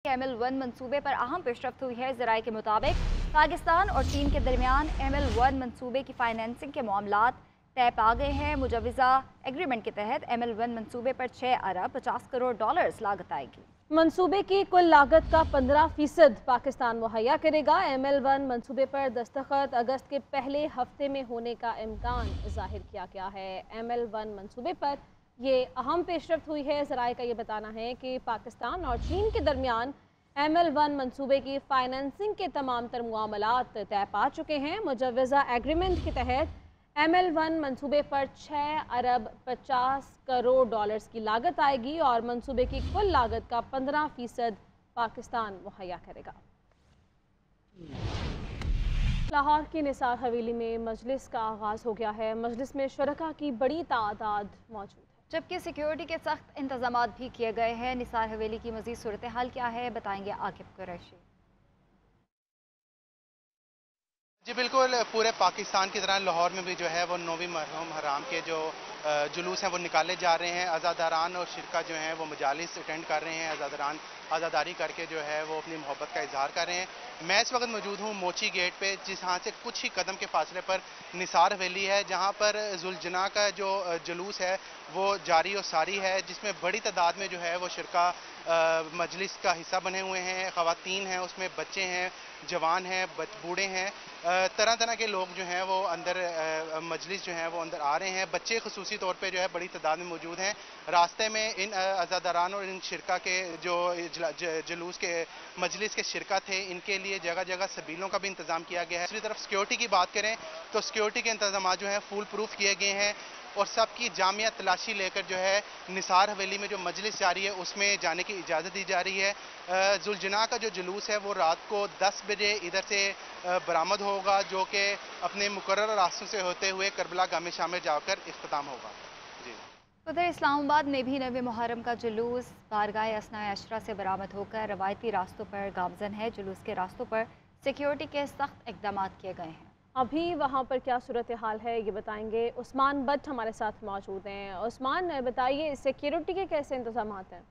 ML1 मंसूबे पर अहम पेशरफ्त हुई है। ज़राए के मुताबिक पाकिस्तान और चीन के दरमियान ML1 मंसूबे की फाइनेंसिंग के मामलात तय पा गए हैं। मुजवज़ा एग्रीमेंट के तहत ML1 मंसूबे पर 6 अरब 50 करोड़ डॉलर्स लागत आएगी। मंसूबे की कुल लागत का 15% पाकिस्तान मुहैया करेगा। ML1 मंसूबे पर दस्तखत अगस्त के पहले हफ्ते में होने का इम्कान जाहिर किया गया है। ML1 मंसूबे पर ये अहम पेशरफ्त हुई है। ज़राए का ये बताना है कि पाकिस्तान और चीन के दरमियान ML1 मंसूबे की फाइनेंसिंग के तमाम तर मामलात तय पा चुके हैं। मुजवज़ा एग्रीमेंट के तहत ML1 मंसूबे पर 6 अरब 50 करोड़ डॉलर्स की लागत आएगी और मंसूबे की कुल लागत का 15% पाकिस्तान मुहैया करेगा। लाहौर की निसार हवेली में मजलिस का आगाज़ हो गया है। मजलिस में शुरका की बड़ी तादाद मौजूद है, जबकि सिक्योरिटी के सख्त इंतजाम भी किए गए हैं। निसार हवेली की मज़ीद सूरत हाल क्या है, बताएंगे आकिब कुरैशी। जी बिल्कुल, पूरे पाकिस्तान की तरह लाहौर में भी जो है वो 9वीं मुहर्रम हराम के जो जुलूस हैं वो निकाले जा रहे हैं। अज़ादारान और शिरका जो हैं वो मजालिस अटेंड कर रहे हैं। अज़ादारान आज़ादारी करके जो है वो अपनी मोहब्बत का इजहार कर रहे हैं। मैं इस वक्त मौजूद हूँ मोची गेट पे, जहाँ से कुछ ही कदम के फासले पर निसार हवेली है, जहाँ पर जुलजना का जो जुलूस है वो जारी और सारी है, जिसमें बड़ी तादाद में जो है वो शिरका मजलिस का हिस्सा बने हुए हैं। ख़वातीन हैं, उसमें बच्चे हैं, जवान हैं, बूढ़े हैं, तरह तरह के लोग जो हैं वो अंदर मजलिस जो है वो अंदर आ रहे हैं। बच्चे खसूसी तौर पे जो है बड़ी तादाद में मौजूद हैं। रास्ते में इन अज़ादारान और इन शिरका के जो जुलूस के मजलिस के शिरका थे, इनके लिए जगह जगह सबीलों का भी इंतज़ाम किया गया है। दूसरी तरफ सिक्योरिटी की बात करें तो सिक्योरिटी के इंतजाम जो है फुल प्रूफ किए गए हैं और सबकी जामिया तलाशी लेकर जो है निसार हवेली में जो मजलिस जारी है उसमें जाने की इजाज़त दी जा रही है। जुलजना का जो जुलूस है वो रात को 10 बजे इधर से बरामद होगा, जो कि अपने मुकर्रर रास्तों से होते हुए करबला गामे शामिल जाकर इख्तिताम होगा। जी। उधर इस्लामाबाद में भी 9वीं मुहर्रम का जुलूस बारगाह असनाए अशरा से बरामद होकर रवायती रास्तों पर गामजन है। जुलूस के रास्तों पर सिक्योरिटी के सख्त इकदाम किए गए हैं। अभी वहाँ पर क्या सूरत हाल है ये बताएंगे उस्मान बट हमारे साथ मौजूद हैं। उस्मान बताइए, सिक्योरिटी के कैसे इंतजाम हैं?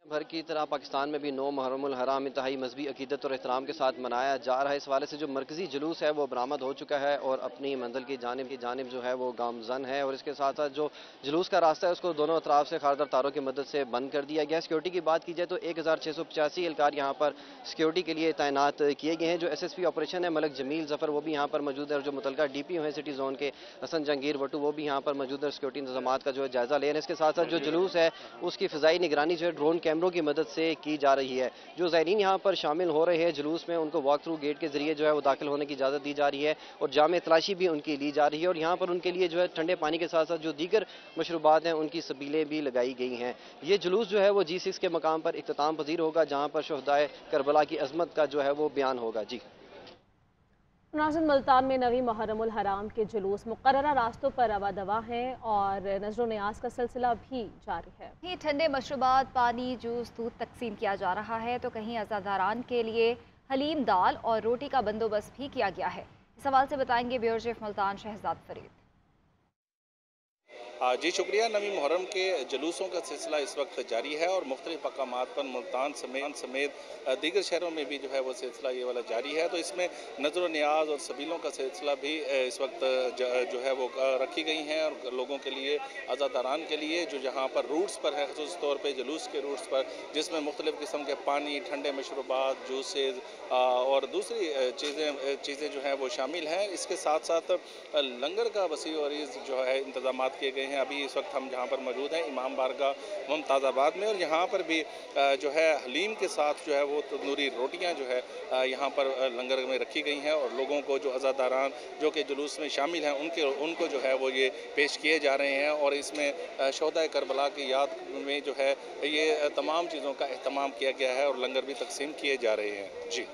भर की तरह पाकिस्तान में भी 9 मुहर्रमुल हराम इंतहाई मजहबी अकीदत और एहतराम के साथ मनाया जा रहा है। इस हवाले से जो मरकजी जुलूस है वो बरामद हो चुका है और अपनी मंजिल की जानिब जो है वो गामजन है। और इसके साथ साथ जो जुलूस का रास्ता है उसको दोनों अतराफ से खारदार तारों की मदद से बंद कर दिया गया है। सिक्योरिटी की बात की जाए तो 1685 एहलकार यहाँ पर सिक्योरिटी के लिए तैनात किए गए हैं। जो SSP ऑपरेशन है मलक जमील जफर वो भी यहाँ पर मौजूद है और जो मुतलका DPO है सिटी जोन के हसन जहांगीर वटू वो भी यहाँ पर मौजूद है, सिक्योरिटी इंतजाम का जो है जायजा ले रहे हैं। इसके साथ साथ जो जुलूस है उसकी फ़िज़ाई निगरानी जो है ड्रोन कैमरों की मदद से की जा रही है। जो ज़ायरीन यहाँ पर शामिल हो रहे हैं जुलूस में उनको वॉक थ्रू गेट के जरिए जो है वो दाखिल होने की इजाज़त दी जा रही है और जामे तलाशी भी उनकी ली जा रही है और यहाँ पर उनके लिए जो है ठंडे पानी के साथ साथ जो दीगर मशरूबात हैं उनकी सबीलें भी लगाई गई हैं। ये जुलूस जो है वो G6 के मकाम पर इख्तिताम पजीर होगा, जहाँ पर शुहदाए करबला की अजमत का जो है वो बयान होगा। जी नाज़रीन, मुल्तान में 9वीं मुहर्रमुल हराम के जुलूस मुकर्ररा रास्तों पर रवा दवा हैं और नज़र न्याज का सिलसिला भी जारी है। कहीं ठंडे मशरूबात, पानी, जूस, दूध तकसीम किया जा रहा है तो कहीं अज़ादारान के लिए हलीम, दाल और रोटी का बंदोबस्त भी किया गया है। इस सवाल से बताएंगे ब्यूरो चीफ मुल्तान शहजाद फरीद। जी शुक्रिया। 9वीं मुहर्रम के जुलूसों का सिलसिला इस वक्त जारी है और मुख्तलिफ मकामात पर मुल्तान समेत दीगर शहरों में भी जो है वो सिलसिला ये वाला जारी है। तो इसमें नज़र न्याज और सबीलों का सिलसिला भी इस वक्त जो है वो रखी गई हैं और लोगों के लिए, अज़ादारान के लिए जो जहाँ पर रूट्स पर है, ख़ुसूस तौर पर जुलूस के रूट्स पर, जिसमें मुख्तलिफ किस्म के पानी, ठंडे मशरूबात, जूसेज और दूसरी चीज़ें जो हैं वो शामिल हैं। इसके साथ साथ लंगर का वसी और जो है इंतजाम किए गए हैं। अभी इस वक्त हम जहाँ पर मौजूद हैं इमाम बारगाह मुमताज़ाबाद में और यहाँ पर भी जो है हलीम के साथ जो है वो तंदूरी रोटियाँ जो है यहाँ पर लंगर में रखी गई हैं और लोगों को जो अज़ादारान जो कि जुलूस में शामिल हैं उनको जो है वो ये पेश किए जा रहे हैं और इसमें शोहदाए करबला की याद में जो है ये तमाम चीज़ों का एहतमाम किया गया है और लंगर भी तकसीम किए जा रहे हैं। जी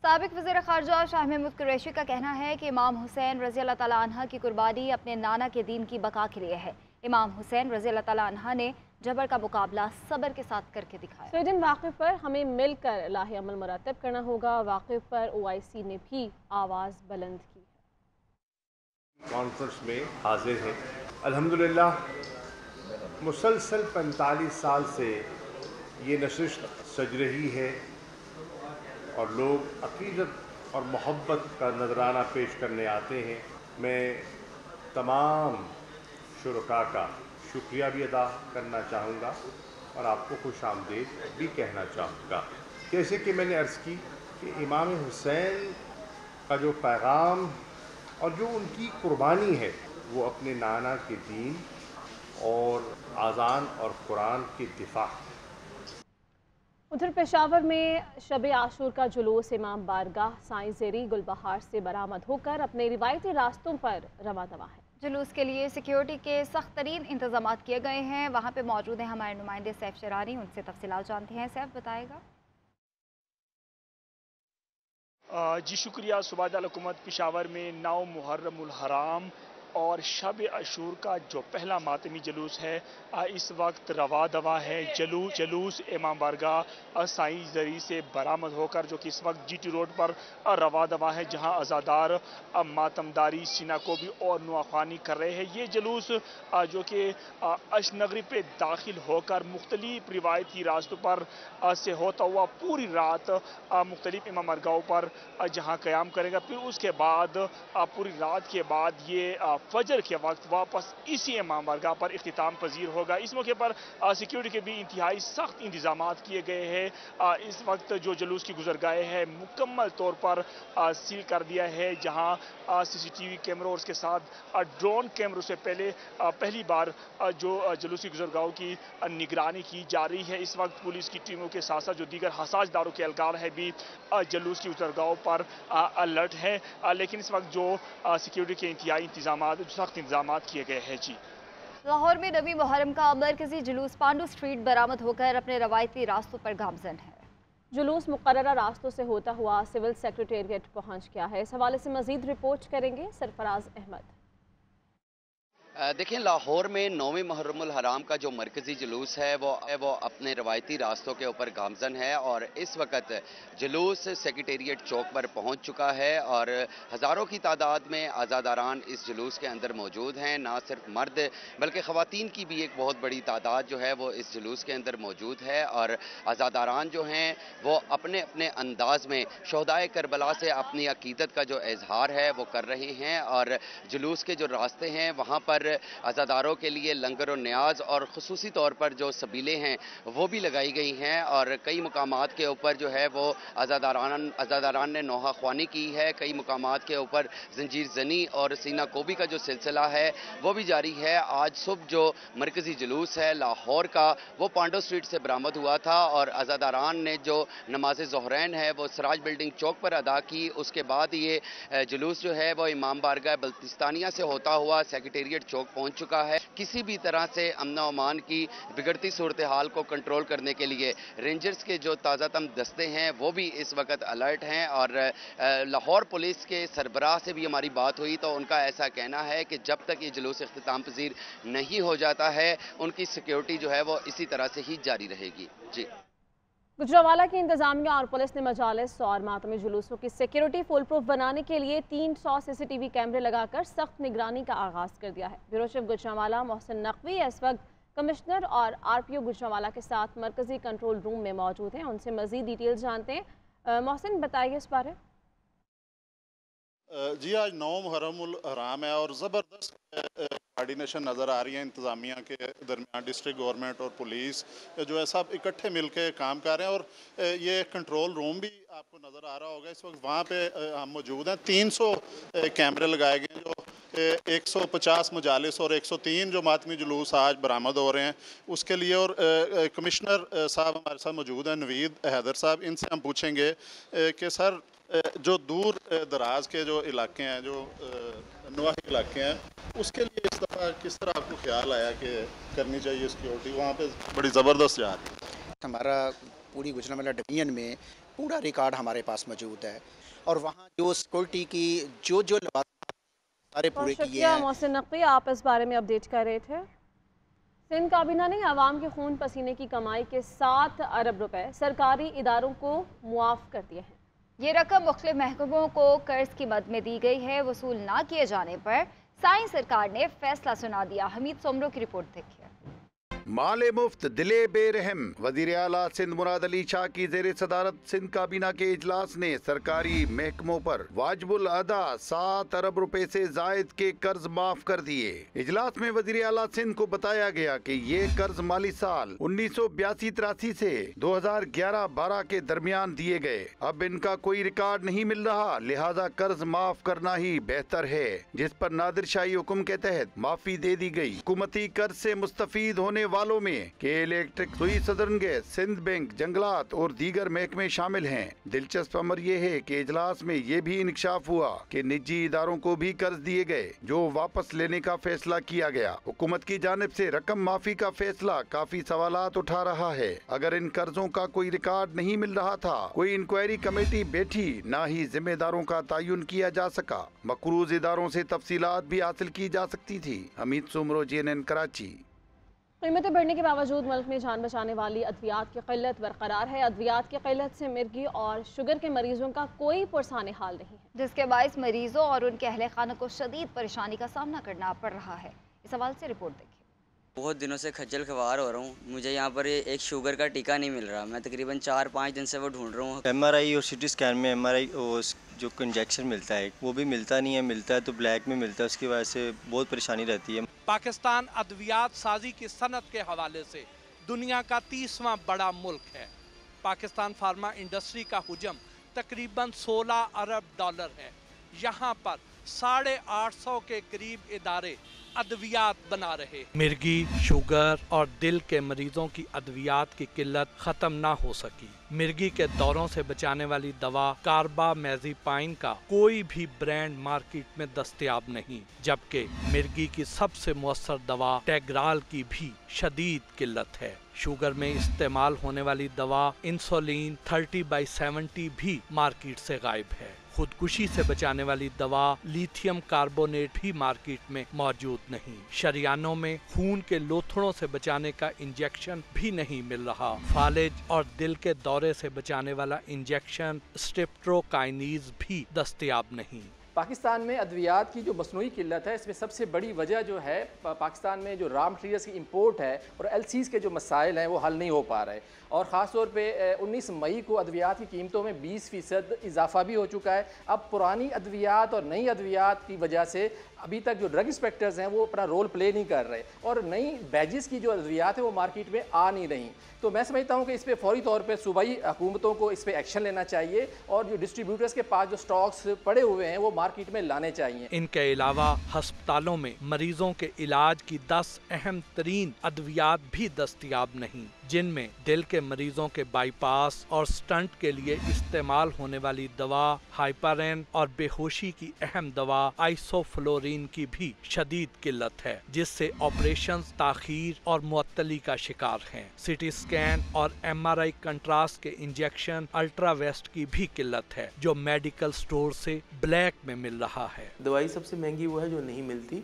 साबिक वज़ीर ख़ारजा शाह महमूद कुरैशी का कहना है कि इमाम हुसैन रज़ी अल्लाह तआला अन्हा की कुर्बानी अपने नाना के दीन की बका के लिए है। इमाम हुसैन रज़ी अल्लाह तआला अन्हा ने जबर का मुकाबला सब्र के साथ करके दिखाया। स्वीडन वाक़िफ़ पर हमें मिलकर लाहे अमल मुरतब करना होगा। वाक़िफ़ पर OIC ने भी आवाज़ बुलंद की है। कॉन्फ्रेंस में हाजिर है। अल्हम्दुलिल्लाह मुसलसल 45 साल से ये नशिस्त सज रही है और लोग अकीदत और मोहब्बत का नजराना पेश करने आते हैं। मैं तमाम शुरका का शुक्रिया भी अदा करना चाहूँगा और आपको खुश आमदीद भी कहना चाहूँगा। जैसे कि मैंने अर्ज़ की कि इमाम हुसैन का जो पैगाम और जो उनकी कुर्बानी है वो अपने नाना के दीन और आज़ान और कुरान के दिफा। उधर पेशावर में शब आशूर का जुलूस इमाम बारगाह साईं ज़ेरी गुलबहार से बरामद होकर अपने रिवायती रास्तों पर रवा दवा है। जुलूस के लिए सिक्योरिटी के सख्त तरीन इंतजाम किए गए हैं। वहाँ पे मौजूद हैं हमारे नुमाइंदे सैफ शरानी, उनसे तफसीलात जानते हैं। सैफ बताएगा। जी शुक्रिया। सूबादार हुकूमत पेशावर में 9 मुहर्रमुल हराम और शब अशूर का जो पहला मातमी जुलूस है इस वक्त रवा दवा है। जुलूस इमाम बारगाह साईं ज़री से बरामद होकर जो कि इस वक्त GT रोड पर रवा दवा है, जहां अज़ादार मातमदारी सीनाकोबी और नुआखानी कर रहे हैं। ये जुलूस जो कि अशनगरी पे दाखिल होकर मुख्तलिफ रिवायती रास्तों पर से होता हुआ पूरी रात मुख्तलिफ इमाम बारगाहों पर जहां क़याम करेगा। फिर उसके बाद पूरी रात के बाद ये फजर के वक्त वापस इसी इमाम बारगाह पर इख्तिताम पजीर होगा। इस मौके पर सिक्योरिटी के भी इंतहाई सख्त इंतजाम किए गए हैं। इस वक्त जो जुलूस की गुजरगाहें है मुकम्मल तौर पर सील कर दिया है, जहां CCTV कैमरों और उसके साथ ड्रोन कैमरों से पहली बार जो जुलूस की गुजरगाहों की निगरानी की जा रही है। इस वक्त पुलिस की टीमों के साथ साथ जो दीगर हसास दारों के एहलकार है भी जुलूस की गुजरगाहों पर अलर्ट है। लेकिन इस वक्त जो सिक्योरिटी के इंतहाई सख्त इंतजाम किए गए हैं। जी लाहौर में नवी मुहर्रम का मरकजी जुलूस पांडू स्ट्रीट बरामद होकर अपने रवायती रास्तों पर गामजन है। जुलूस मुकर्ररा रास्तों से होता हुआ सिविल सेक्रेटेरिएट पहुंच गया है। इस हवाले से मजीद रिपोर्ट करेंगे सरफराज अहमद। देखिए, लाहौर में 9वें मुहर्रमुल हराम का जो मरकज़ी जुलूस है वो अपने रवायती रास्तों के ऊपर गामजन है और इस वक्त जुलूस सेक्रेटेरिएट चौक पर पहुंच चुका है और हज़ारों की तादाद में आज़ादारान इस जुलूस के अंदर मौजूद हैं। ना सिर्फ मर्द बल्कि ख़वातीन की भी एक बहुत बड़ी तादाद जो है वो इस जुलूस के अंदर मौजूद है और आज़ादारान जो हैं वो अपने अपने अंदाज में शोहदाए करबला से अपनी अकीदत का जो इजहार है वो कर रहे हैं और जुलूस के जो रास्ते हैं वहाँ पर आज़ादारों के लिए लंगर और न्याज और ख़ुसूसी तौर पर जो सबीलें हैं वो भी लगाई गई हैं और कई मुकामात के ऊपर जो है वो आज़ादारान ने नोहा ख्वानी की है। कई मुकामात के ऊपर जंजीर जनी और सीना कोबी का जो सिलसिला है वो भी जारी है। आज सुबह जो मरकज़ी जुलूस है लाहौर का वो पांडो स्ट्रीट से बरामद हुआ था और आज़ादारान ने जो नमाज ज़ोहरैन है वो सराज बिल्डिंग चौक पर अदा की। उसके बाद ये जुलूस जो है वो इमाम बारगाह बल्तिस्तानिया से होता हुआ सेक्रेटेरिएट चौक पहुंच चुका है। किसी भी तरह से अमन अमान की बिगड़ती सूरत हाल को कंट्रोल करने के लिए रेंजर्स के जो ताज़ा तम दस्ते हैं वो भी इस वक्त अलर्ट हैं और लाहौर पुलिस के सरबराह से भी हमारी बात हुई तो उनका ऐसा कहना है कि जब तक ये जुलूस इख्तिताम पजीर नहीं हो जाता है उनकी सिक्योरिटी जो है वो इसी तरह से ही जारी रहेगी। जी गुजरांवाला की इंतजामिया और पुलिस ने मजालिस और मातमी जुलूसों की सिक्योरिटी फुल प्रूफ बनाने के लिए 300 CCTV कैमरे लगाकर सख्त निगरानी का आगाज कर दिया है। ब्यूरो चीफ गुजरांवाला मोहसिन नकवी इस वक्त कमिश्नर और RPO गुजरांवाला के साथ मरकजी कंट्रोल रूम में मौजूद हैं। उनसे मजीद डिटेल्स जानते हैं। मोहसिन बताइए इस बारे। जी आज 9 मुहर्रमुल हराम है और ज़बरदस्त कोऑर्डिनेशन नज़र आ रही है इंतज़ामिया के दरमियान। डिस्ट्रिक्ट गवर्नमेंट और पुलिस जो है सब इकट्ठे मिलकर काम कर रहे हैं और ये कंट्रोल रूम भी आपको नज़र आ रहा होगा। इस वक्त वहाँ पे हम मौजूद हैं। 300 कैमरे लगाए गए हैं जो 150 मजालिस और 103 जो मातमी जुलूस आज बरामद हो रहे हैं उसके लिए। और कमिश्नर साहब हमारे साथ मौजूद हैं, नवीद हैदर साहब। इनसे हम पूछेंगे कि सर जो दूर दराज के जो इलाके हैं, जो नवाही इलाके हैं, उसके लिए इस दफ़ा किस तरह आपको ख्याल आया कि करनी चाहिए सिक्योरिटी? वहाँ पे बड़ी ज़बरदस्त जा रही है। हमारा पूरी गुजरांवाला डिवीजन में पूरा रिकॉर्ड हमारे पास मौजूद है और वहाँ जो सिक्योरिटी की जो सारे पूरे किए हैं। मोहसिन नकवी आप इस बारे में अपडेट कर रहे थे। सिंध काबीना ने आवाम के खून पसीने की कमाई के 7 अरब रुपए सरकारी इदारों को मुआफ़ कर दिए हैं। ये रकम मुख्तलिफ महकमों को कर्ज की मद में दी गई है। वसूल ना किए जाने पर साईं सरकार ने फैसला सुना दिया। हमीद सोमरो की रिपोर्ट देखिए। माले मुफ्त दिले बेरहम। वजीर आला सिंध मुराद अली शाह की जेर सदारत सिंध काबीना के इजलास ने सरकारी महकमों पर वाजिबुल अदा 7 अरब रुपए से जायद के कर्ज माफ कर दिए। इजलास में वजीर आला सिंध को बताया गया कि ये कर्ज माली साल 1982-83 से 2011-12 के दरमियान दिए गए। अब इनका कोई रिकॉर्ड नहीं मिल रहा, लिहाजा कर्ज माफ करना ही बेहतर है, जिस पर नादिर शाही हुक्म के तहत माफी दे दी गई। हुकूमती कर्ज से मुस्तफीद होने वालों में के इलेक्ट्रिक, सुई सदर्न गैस, सिंध बैंक, जंगलात और दीगर महकमे शामिल हैं। दिलचस्प अमर ये है कि इजलास में ये भी इंकशाफ हुआ कि निजी इदारों को भी कर्ज दिए गए जो वापस लेने का फैसला किया गया। हुकूमत की जानिब से रकम माफी का फैसला काफी सवालात उठा रहा है। अगर इन कर्जों का कोई रिकॉर्ड नहीं मिल रहा था, कोई इंक्वायरी कमेटी बैठी, ना ही जिम्मेदारों का तयन किया जा सका, मकरूज इदारों से तफसीलात भी हासिल की जा सकती थी। हमीद सुमरो, JNN कराची। कीमतें बढ़ने के बावजूद मुल्क में जान बचाने वाली अद्वियात की किल्लत बरकरार है। अद्वियात की किल्लत से मिर्गी और शुगर के मरीजों का कोई पुरसाने हाल नहीं है, जिसके बायस मरीजों और उनके अहले खानों को शदीद परेशानी का सामना करना पड़ रहा है। इस हवाले से रिपोर्ट देखिए। बहुत दिनों से खज्जल खवार हो रहा हूँ। मुझे यहाँ पर एक शुगर का टीका नहीं मिल रहा। मैं तकरीबन 4-5 दिन से वो ढूंढ रहा हूँ। MRI और CT स्कैन में MRI जो इंजेक्शन मिलता है वो भी मिलता नहीं है, मिलता है तो ब्लैक में मिलता है। उसकी वजह से बहुत परेशानी रहती है। पाकिस्तान अद्वियात साजी की सनत के हवाले से दुनिया का 30वां बड़ा मुल्क है। पाकिस्तान फार्मा इंडस्ट्री का हुजम तकरीबन 16 अरब डॉलर है। यहाँ पर 850 के करीब इदारे अद्वियात बना रहे। मिर्गी, शुगर और दिल के मरीजों की अद्वियात की किल्लत खत्म ना हो सकी। मिर्गी के दौरों से बचाने वाली दवा कार्बामेज़ेपाइन का कोई भी ब्रांड मार्केट में दस्तयाब नहीं, जबकि मिर्गी की सबसे मुअस्सर दवा टेग्राल की भी शदीद किल्लत है। शुगर में इस्तेमाल होने वाली दवा इंसुलिन 30/70 भी मार्केट से गायब है। खुदकुशी से बचाने वाली दवा लिथियम कार्बोनेट भी मार्केट में मौजूद नहीं। शरियानों में खून के लोथड़ों से बचाने का इंजेक्शन भी नहीं मिल रहा। फालिज और दिल के दौरे से बचाने वाला इंजेक्शन स्ट्रेप्टोकाइनीज भी दस्तयाब नहीं। पाकिस्तान में अद्वियात की जो मसनूई किल्लत है, इसमें सबसे बड़ी वजह जो है पाकिस्तान में जो रॉ मटीरियल्स की इंपोर्ट है और LCs के जो मसाइल हैं वो हल नहीं हो पा रहे। और ख़ास तौर पे 19 मई को अद्वियात की कीमतों में 20% इजाफा भी हो चुका है। अब पुरानी अद्वियात और नई अद्वियात की वजह से अभी तक जो ड्रग इंस्पेक्टर्स हैं वो अपना रोल प्ले नहीं कर रहे और नई बैजेस की जो अद्वियात है वो मार्केट में आ नहीं रही। तो मैं समझता हूँ कि इस पर फौरी तौर पर सूबाई हुकूमतों को इस पर एक्शन लेना चाहिए और जो डिस्ट्रीब्यूटर्स के पास जो स्टॉक्स पड़े हुए हैं वो मार्केट में लाने चाहिए। इनके अलावा हस्पतालों में मरीजों के इलाज की 10 अहम तरीन अद्वियात भी दस्तयाब नहीं, जिनमें दिल के मरीजों के बाईपास और स्टंट के लिए इस्तेमाल होने वाली दवा हाइपरेन और बेहोशी की अहम दवा आइसोफ्लोरिन की भी शदीद किल्लत है, जिससे ऑपरेशंस ताखीर और मुअत्तली का शिकार हैं। सिटी स्कैन और MRI कंट्रास्ट के इंजेक्शन अल्ट्रावेस्ट की भी किल्लत है, जो मेडिकल स्टोर से ब्लैक में मिल रहा है। दवाई सबसे महंगी वो है जो नहीं मिलती।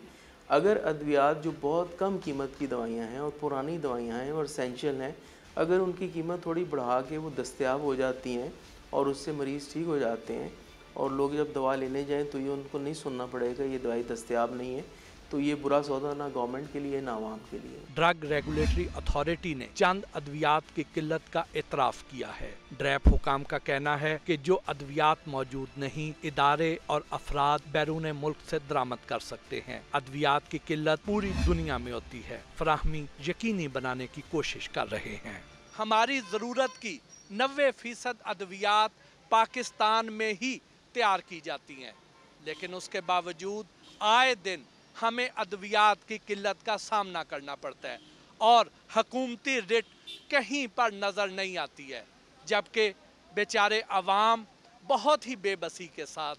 अगर अद्वियात जो बहुत कम कीमत की दवाइयाँ हैं और पुरानी दवाइयाँ हैं और एसेंशियल हैं, अगर उनकी कीमत थोड़ी बढ़ा के वो दस्तयाब हो जाती हैं और उससे मरीज़ ठीक हो जाते हैं और लोग जब दवा लेने जाएं तो ये उनको नहीं सुनना पड़ेगा ये दवाई दस्तयाब नहीं है, तो ये बुरा सौदा ना गवर्नमेंट के लिए ना आवाम के लिए। ड्रग रेगुलेटरी अथॉरिटी ने चंद अद्वियात की किल्लत का एतराफ़ किया है। ड्रैप हुकाम का कहना है कि जो अद्वियात मौजूद नहीं, इदारे और अफराद बैरून मुल्क से दरामद कर सकते हैं। अद्वियात की किल्लत पूरी दुनिया में होती है, फराहमी यकीनी बनाने की कोशिश कर रहे हैं। हमारी ज़रूरत की 90% अद्वियात पाकिस्तान में ही तैयार की जाती हैं, लेकिन उसके बावजूद आए दिन हमें अद्वियात की किल्लत का सामना करना पड़ता है और हुकूमती रिट कहीं पर नज़र नहीं आती है, जबकि बेचारे अवाम बहुत ही बेबसी के साथ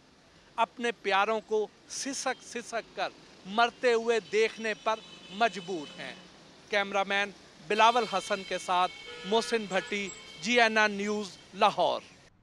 अपने प्यारों को सिसक सिसक कर मरते हुए देखने पर मजबूर हैं। कैमरामैन बिलावल हसन के साथ मोहसिन भट्टी, GNN न्यूज़, लाहौर।